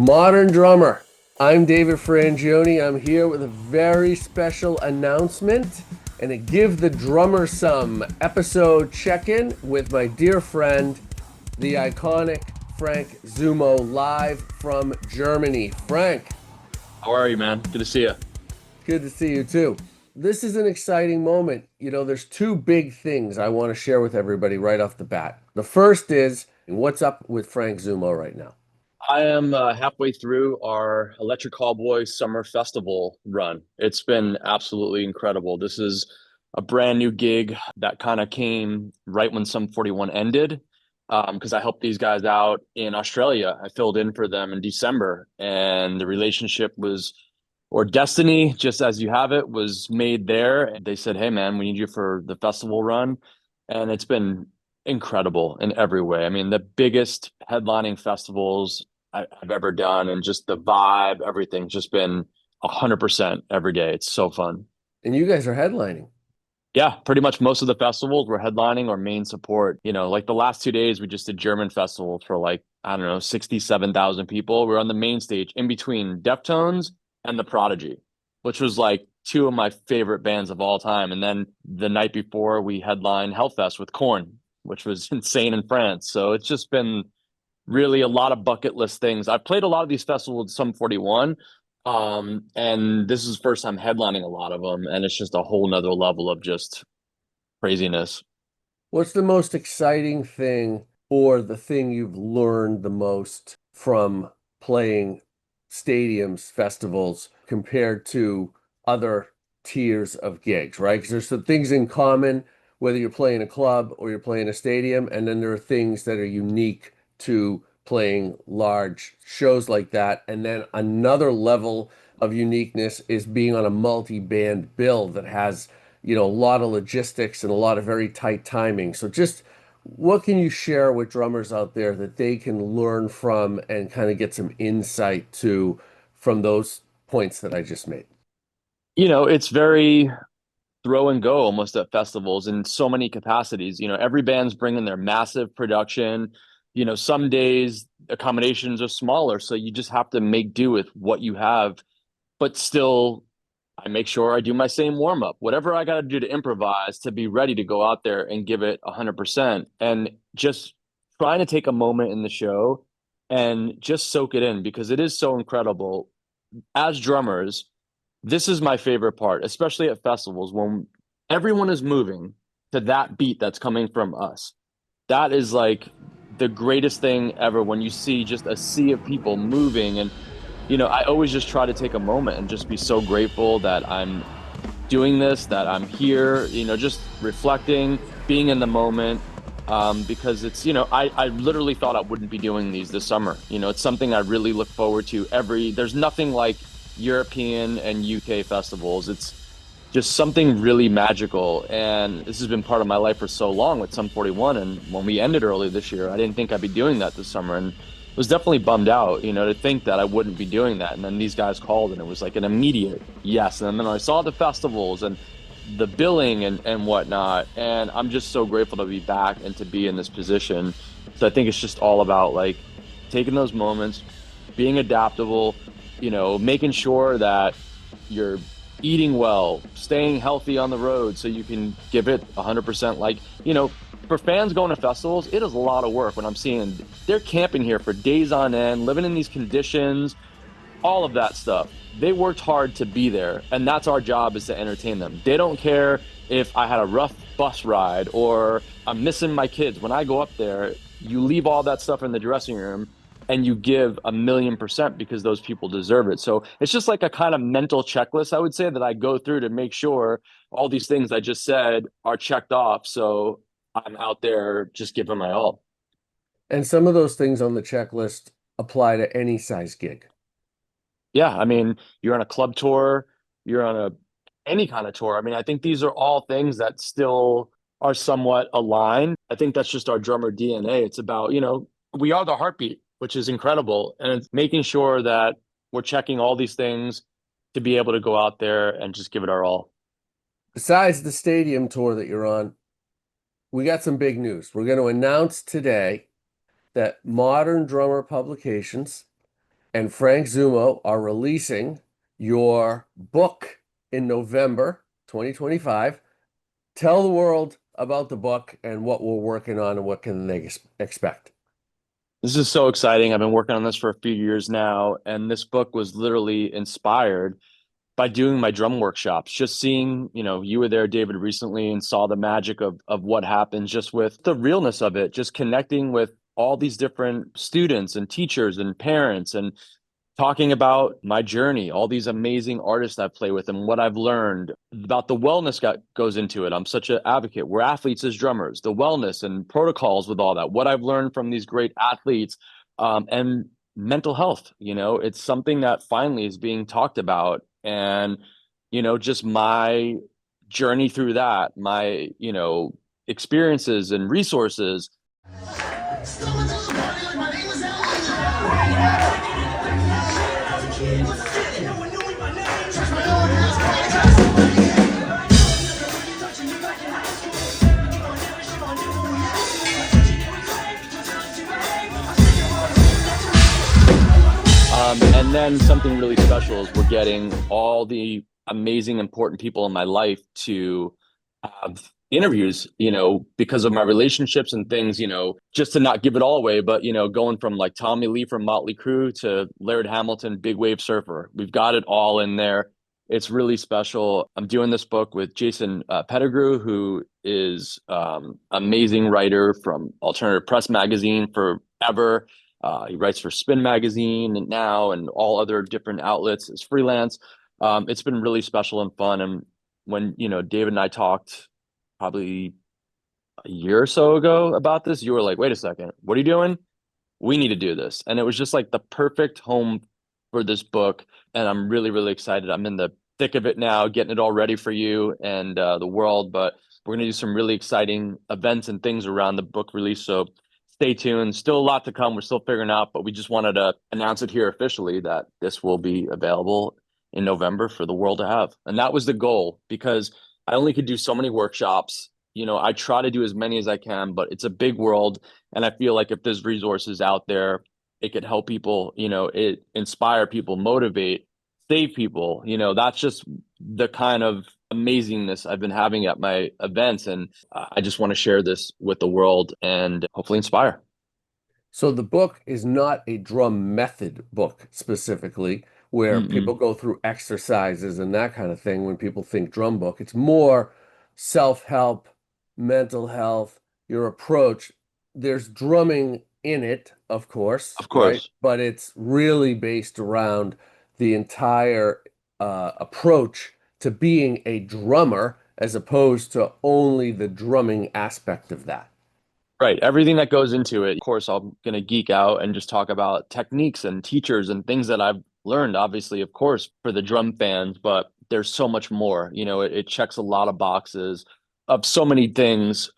Modern drummer. I'm David Frangioni. I'm here with a very special announcement and a Give the Drummer Some episode check-in with my dear friend, the iconic Frank Zummo, live from Germany. Frank, How are you, man? Good to see you. good to see you too. This is an exciting moment. There's two big things I want to share with everybody right off the bat. The first is what's up with Frank Zummo right now? I am halfway through our Electric Callboy Summer Festival run. It's been absolutely incredible. This is a brand new gig that kind of came right when Sum 41 ended, because I helped these guys out in Australia. I filled in for them in December, and the relationship was, or destiny, just as you have it, was made there. And they said, "Hey, man, we need you for the festival run," and it's been incredible in every way. I mean, the biggest headlining festivals I've ever done, and just the vibe, everything's just been 100% every day. It's so fun. And you guys are headlining. Yeah, pretty much most of the festivals were headlining or main support. Like the last 2 days, we just did German festivals for like, I don't know, 67,000 people. We are on the main stage in between Deftones and The Prodigy, which was like two of my favorite bands of all time. And then the night before, we headlined Hellfest with Korn, which was insane in France. So it's just been really a lot of bucket list things. I've played a lot of these festivals, Sum 41, and this is the first time headlining a lot of them, and it's just a whole nother level of just craziness. What's the most exciting thing or the thing you've learned the most from playing stadiums, festivals, compared to other tiers of gigs, right? Because there's some things in common, whether you're playing a club or you're playing a stadium, and then there are things that are unique to playing large shows like that. And then another level of uniqueness is being on a multi-band bill that has a lot of logistics and a lot of very tight timing. So just what can you share with drummers out there that they can learn from and kind of get some insight to from those points that I just made? It's very throw and go almost at festivals in so many capacities. Every band's bringing their massive production. Some days accommodations are smaller, so you just have to make do with what you have, but still I make sure I do my same warm up, whatever I got to do to improvise to be ready to go out there and give it 100%. And just trying to take a moment in the show and just soak it in because it is so incredible. As drummers, this is my favorite part, especially at festivals when everyone is moving to that beat that's coming from us. That is like the greatest thing ever when you see just a sea of people moving. And I always just try to take a moment and just be so grateful that I'm doing this, that I'm here, just reflecting, being in the moment. Because I literally thought I wouldn't be doing these this summer. It's something I really look forward to there's nothing like European and UK festivals. It's just something really magical. And this has been part of my life for so long with Sum 41. And when we ended early this year, I didn't think I'd be doing that this summer. And was definitely bummed out, to think that I wouldn't be doing that. And then these guys called and it was like an immediate yes. And then I saw the festivals and the billing and whatnot. And I'm just so grateful to be back and to be in this position. So I think it's just all about like taking those moments, being adaptable, making sure that you're eating well, staying healthy on the road so you can give it 100%. Like, for fans going to festivals, it is a lot of work when I'm seeing they're camping here for days on end, living in these conditions, all of that stuff. They worked hard to be there, and that's our job, is to entertain them. They don't care if I had a rough bus ride or I'm missing my kids. When I go up there, you leave all that stuff in the dressing room and you give 1,000,000% because those people deserve it. So it's just like a kind of mental checklist, I would say, that I go through to make sure all these things I just said are checked off. So I'm out there just giving my all. And some of those things on the checklist apply to any size gig. Yeah, I mean, you're on a club tour, you're on a any kind of tour. I mean, I think these are all things that still are somewhat aligned. I think that's just our drummer DNA. It's about, we are the heartbeat, which is incredible. And it's making sure that we're checking all these things to be able to go out there and just give it our all. Besides the stadium tour that you're on, we got some big news. We're going to announce today that Modern Drummer Publications and Frank Zummo are releasing your book in November 2025. Tell the world about the book and what we're working on and what can they expect. This is so exciting. I've been working on this for a few years now, and this book was literally inspired by doing my drum workshops, just seeing, you were there, David, recently and saw the magic of what happens just with the realness of it, just connecting with all these different students and teachers and parents and talking about my journey, all these amazing artists I play with, and what I've learned about the wellness goes into it. I'm such an advocate. We're athletes as drummers, the wellness and protocols with all that, what I've learned from these great athletes, and mental health. It's something that finally is being talked about. And, just my journey through that, my, experiences and resources. And then something really special is we're getting all the amazing, important people in my life to have interviews, because of my relationships and things, just to not give it all away, but, going from like Tommy Lee from Motley Crue to Laird Hamilton, big wave surfer. We've got it all in there. It's really special. I'm doing this book with Jason Pettigrew, who is amazing writer from Alternative Press Magazine forever. He writes for Spin Magazine and now and all other different outlets as freelance. It's been really special and fun. And when, David and I talked probably a year or so ago about this, you were like, wait a second, what are you doing? We need to do this. And it was just like the perfect home for this book. And I'm really, really excited. I'm in the thick of it now, getting it all ready for you and the world. But we're going to do some really exciting events and things around the book release. So stay tuned. Still a lot to come. We're still figuring out, but we just wanted to announce it here officially that this will be available in November for the world to have. And that was the goal, because I only could do so many workshops. I try to do as many as I can, but it's a big world. And I feel like if there's resources out there, it could help people, it inspire people, motivate, save people. That's just the kind of amazingness I've been having at my events. And I just want to share this with the world and hopefully inspire. So the book is not a drum method book specifically, where people Mm-mm. go through exercises and that kind of thing when people think drum book. It's more self-help, mental health, your approach. There's drumming in it, of course, Of right? course. But it's really based around the entire approach to being a drummer as opposed to only the drumming aspect of that. Right. Everything that goes into it. Of course, I'm going to geek out and just talk about techniques and teachers and things that I've learned, obviously, of course, for the drum fans, but there's so much more. It checks a lot of boxes of so many things,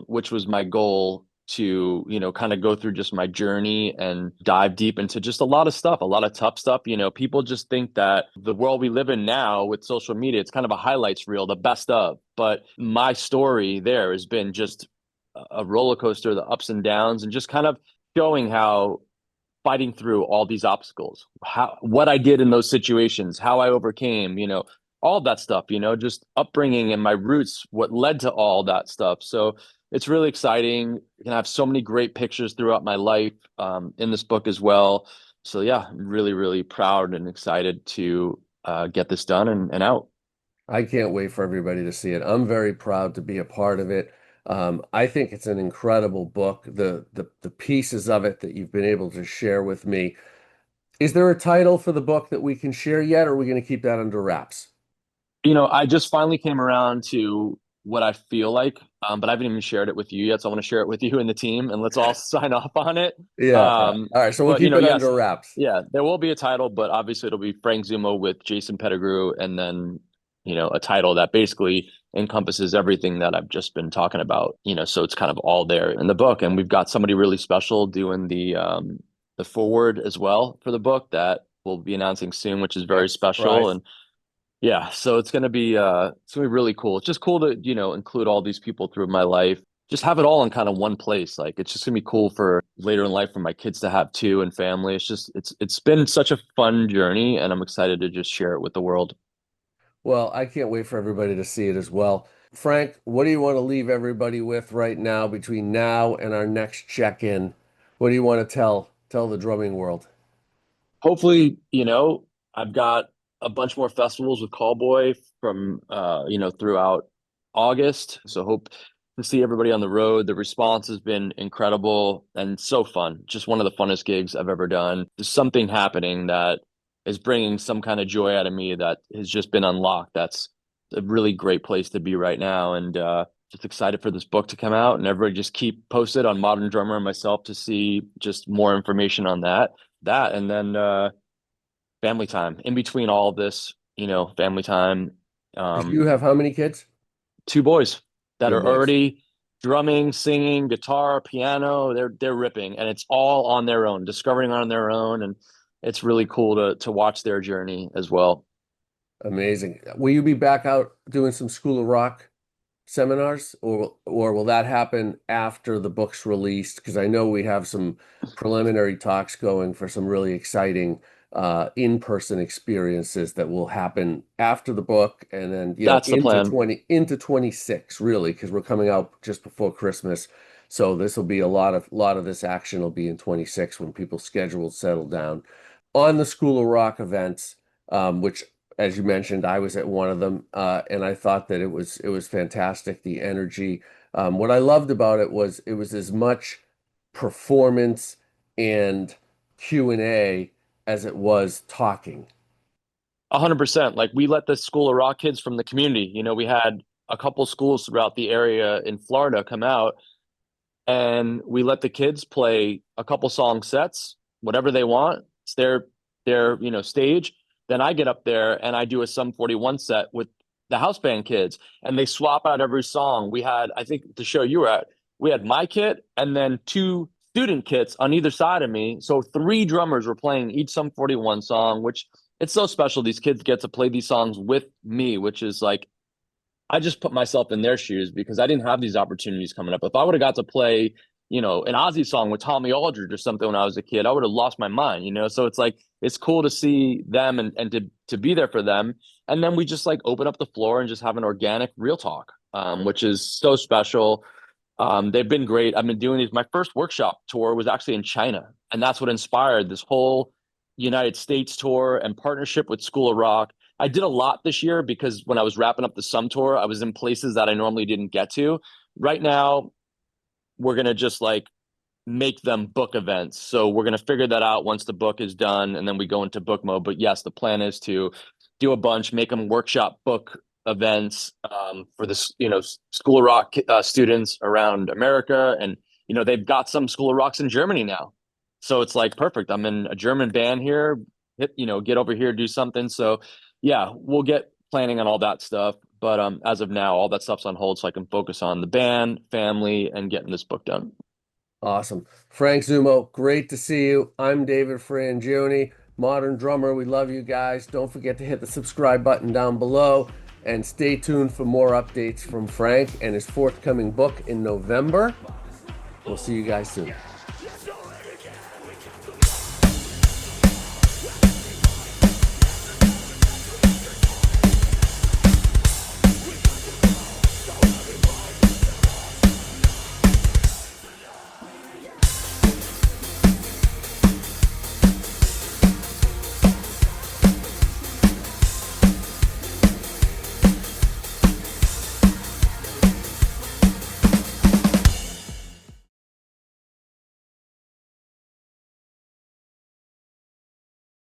which was my goal to, kind of go through just my journey and dive deep into just a lot of stuff, a lot of tough stuff. People just think that the world we live in now with social media, it's kind of a highlights reel, the best of. But my story there has been just a roller coaster, the ups and downs, and just kind of showing how fighting through all these obstacles, how what I did in those situations, how I overcame, all of that stuff, just upbringing and my roots, what led to all that stuff. So it's really exciting. You can have so many great pictures throughout my life in this book as well. So yeah, I'm really, really proud and excited to get this done and out. I can't wait for everybody to see it. I'm very proud to be a part of it. I think it's an incredible book. The pieces of it that you've been able to share with me. Is there a title for the book that we can share yet, or are we going to keep that under wraps? I just finally came around to what I feel like, but I haven't even shared it with you yet. So I want to share it with you and the team, and let's all sign off on it. Yeah, yeah. All right, so we'll But keep it yes, under wraps. yeah, there will be a title, but obviously it'll be Frank Zummo with Jason Pettigrew, and then a title that basically encompasses everything that I've just been talking about. So it's kind of all there in the book, and we've got somebody really special doing the forward as well for the book that we'll be announcing soon, which is very Yep, special. surprise. And yeah, so it's gonna be really cool. It's just cool to, include all these people through my life just have it all in kind of one place. Like it's just gonna be cool for later in life for my kids to have too and family. It's been such a fun journey, and I'm excited to just share it with the world. Well, I can't wait for everybody to see it as well. Frank, what do you want to leave everybody with right now between now and our next check-in? What do you want to tell the drumming world? Hopefully, I've got a bunch more festivals with Callboy from throughout August. So hope to see everybody on the road. The response has been incredible and so fun. Just one of the funnest gigs I've ever done. There's something happening that is bringing some kind of joy out of me that has just been unlocked. That's a really great place to be right now. And just excited for this book to come out and everybody just keep posted on Modern Drummer and myself to see just more information on that and then family time in between all of this, family time. Because you um have how many kids? Two boys that Two are boys. already drumming, singing, guitar, piano. They're ripping, and it's all on their own, discovering on their own, and it's really cool to watch their journey as well. Amazing. Will you be back out doing some School of Rock seminars, or will that happen after the book's released? Because I know we have some preliminary talks going for some really exciting in-person experiences that will happen after the book, and then That's the into plan. 26 really, because we're coming out just before Christmas. So this will be a lot of this action will be in 26 when people's schedules settle down. On the School of Rock events, which as you mentioned, I was at one of them, and I thought that it was fantastic. The energy. What I loved about it was as much performance and Q&A as it was talking. 100%. Like we let the School of Rock kids from the community, we had a couple schools throughout the area in Florida come out, and we let the kids play a couple song sets, whatever they want. It's their stage. Then I get up there and I do a Sum 41 set with the house band kids, and they swap out every song. We had, I think, the show you were at, we had my kit and then two student kits on either side of me. So three drummers were playing each Sum 41 song, which it's so special. These kids get to play these songs with me, which is like I just put myself in their shoes because I didn't have these opportunities coming up. If I would have got to play, an Ozzy song with Tommy Aldridge or something when I was a kid, I would have lost my mind. So it's like it's cool to see them and to be there for them. And then we just like open up the floor and just have an organic real talk, which is so special. They've been great. I've been doing these. My first workshop tour was actually in China, and that's what inspired this whole United States tour and partnership with School of Rock. I did a lot this year because when I was wrapping up the Sum tour, I was in places that I normally didn't get to. Right now, we're gonna just like make them book events. So we're going to figure that out once the book is done and then we go into book mode. But yes, the plan is to do a bunch, make them workshop book events for the School of Rock students around America. And, they've got some School of Rocks in Germany now. So it's like perfect. I'm in a German band here, get over here, do something. So yeah, we'll get planning on all that stuff. But as of now, all that stuff's on hold so I can focus on the band, family, and getting this book done. Awesome. Frank Zummo, great to see you. I'm David Frangioni, Modern Drummer. We love you guys. Don't forget to hit the subscribe button down below and stay tuned for more updates from Frank and his forthcoming book in November. We'll see you guys soon.